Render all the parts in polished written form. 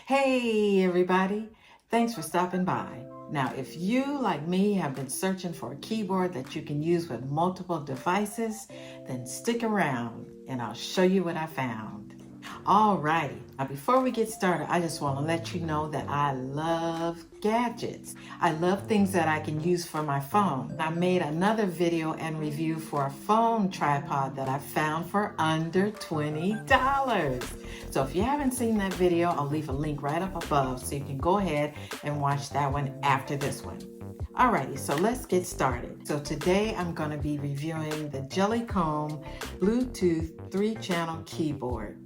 Hey everybody, thanks for stopping by. Now, if you, like me, have been searching for a keyboard that you can use with multiple devices, then stick around and I'll show you what I found. Alrighty, now before we get started, I just want to let you know that I love gadgets. I love things that I can use for my phone. I made another video and review for a phone tripod that I found for under $20. So if you haven't seen that video, I'll leave a link right up above so you can go ahead and watch that one after this one. Alrighty, so let's get started. So today I'm going to be reviewing the Jellycomb Bluetooth 3-channel keyboard.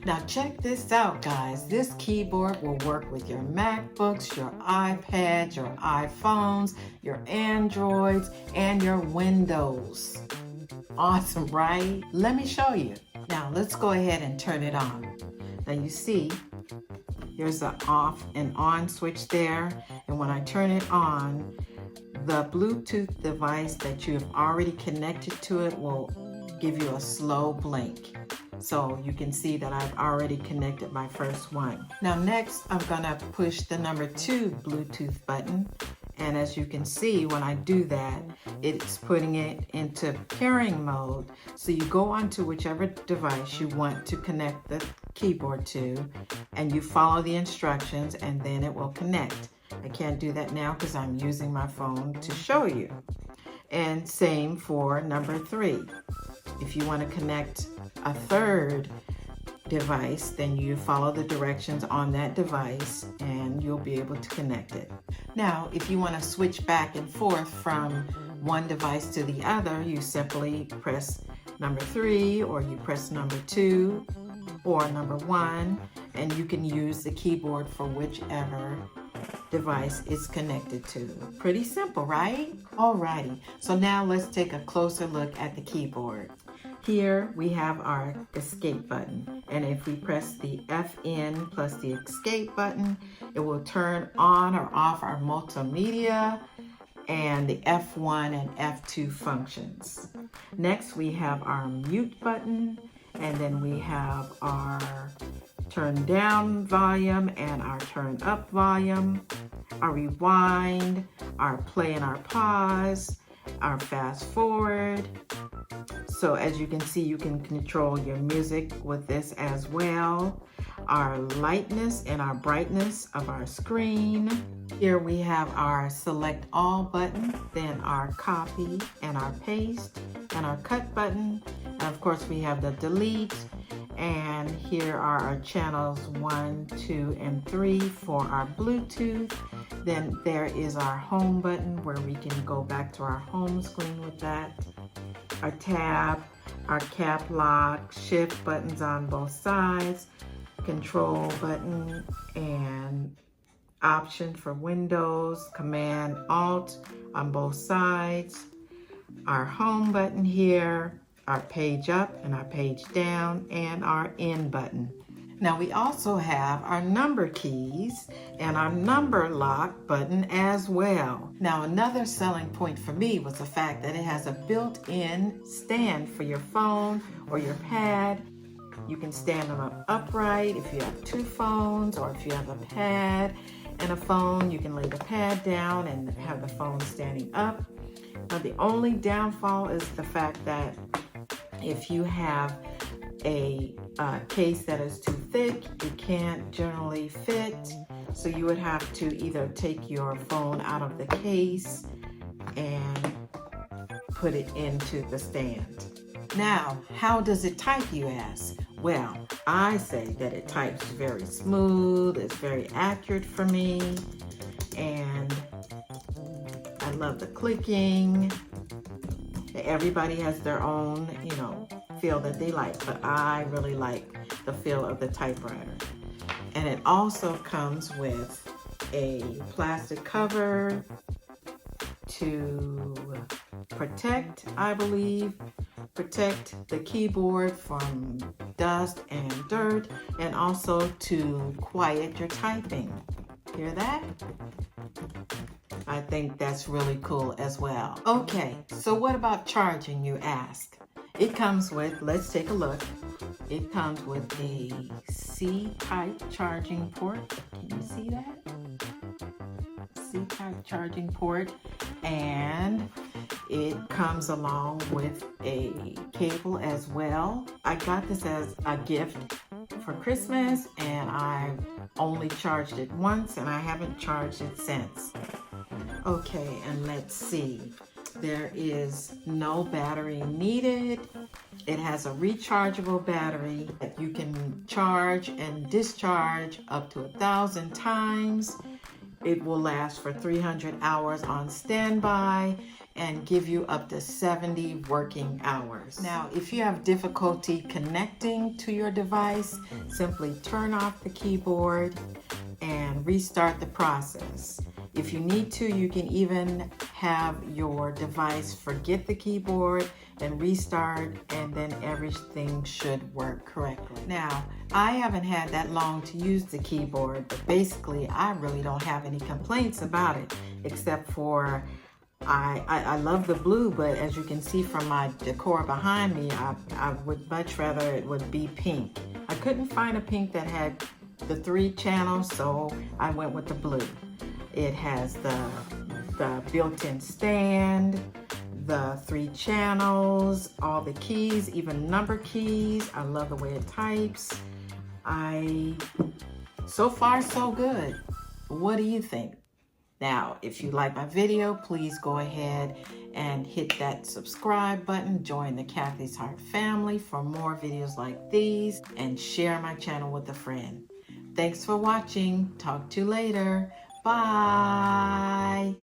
Now check this out, guys. This keyboard will work with your MacBooks, your iPads, your iPhones, your Androids, and your Windows. Awesome, right? Let me show you. Now let's go ahead and turn it on. Now you see, here's the off and on switch there. And when I turn it on, the Bluetooth device that you have already connected to it will give you a slow blink. So you can see that I've already connected my first one. Now next, I'm gonna push the number 2 Bluetooth button. And as you can see, when I do that, it's putting it into pairing mode. So you go onto whichever device you want to connect the keyboard to, and you follow the instructions, and then it will connect. I can't do that now because I'm using my phone to show you. And same for number 3. If you want to connect a third device, then you follow the directions on that device and you'll be able to connect it. Now, if you want to switch back and forth from one device to the other, you simply press number 3, or you press number 2 or number 1, and you can use the keyboard for whichever device it's connected to. Pretty simple, right? Alrighty, so now let's take a closer look at the keyboard. Here we have our escape button, and if we press the FN plus the escape button, it will turn on or off our multimedia and the F1 and F2 functions. Next we have our mute button, and then we have our turn down volume and our turn up volume, our rewind, our play and our pause, our fast forward. So as you can see, you can control your music with this as well. Our lightness and our brightness of our screen. Here we have our select all button, then our copy and our paste and our cut button. And of course we have the delete. And here are our channels 1, 2, and 3 for our Bluetooth. Then there is our home button where we can go back to our home screen with that. Our tab, our cap lock, shift buttons on both sides, control button, and option for Windows, command alt on both sides. Our home button here, our page up and our page down, and our end button. Now we also have our number keys and our number lock button as well. Now another selling point for me was the fact that it has a built-in stand for your phone or your pad. You can stand them up upright if you have 2 phones, or if you have a pad and a phone, you can lay the pad down and have the phone standing up. Now the only downfall is the fact that if you have a case that is too thick, it can't generally fit. So you would have to either take your phone out of the case and put it into the stand. Now, how does it type, you ask? Well, I say that it types very smooth, it's very accurate for me, and I love the clicking. Everybody has their own, feel that they like, but I really like the feel of the typewriter. And it also comes with a plastic cover to protect, I believe, protect the keyboard from dust and dirt, and also to quiet your typing. Hear that? I think that's really cool as well. Okay, so what about charging, you ask? It comes with, let's take a look. It comes with a C-type charging port. Can you see that? C-type charging port. And it comes along with a cable as well. I got this as a gift for Christmas, and I only charged it once, and I haven't charged it since. Okay, and let's see. There is no battery needed. It has a rechargeable battery that you can charge and discharge up to 1,000 times. It will last for 300 hours on standby and give you up to 70 working hours. Now, if you have difficulty connecting to your device, simply turn off the keyboard and restart the process. If you need to, you can even have your device forget the keyboard and restart, and then everything should work correctly. Now, I haven't had that long to use the keyboard, but basically I really don't have any complaints about it, except for I love the blue, but as you can see from my decor behind me, I would much rather it would be pink. I couldn't find a pink that had the 3 channels, so I went with the blue. It has the built-in stand, the 3 channels, all the keys, even number keys. I love the way it types. So far so good. What do you think? Now, if you like my video, please go ahead and hit that subscribe button. Join the Kathy's Heart family for more videos like these, and share my channel with a friend. Thanks for watching. Talk to you later. Bye.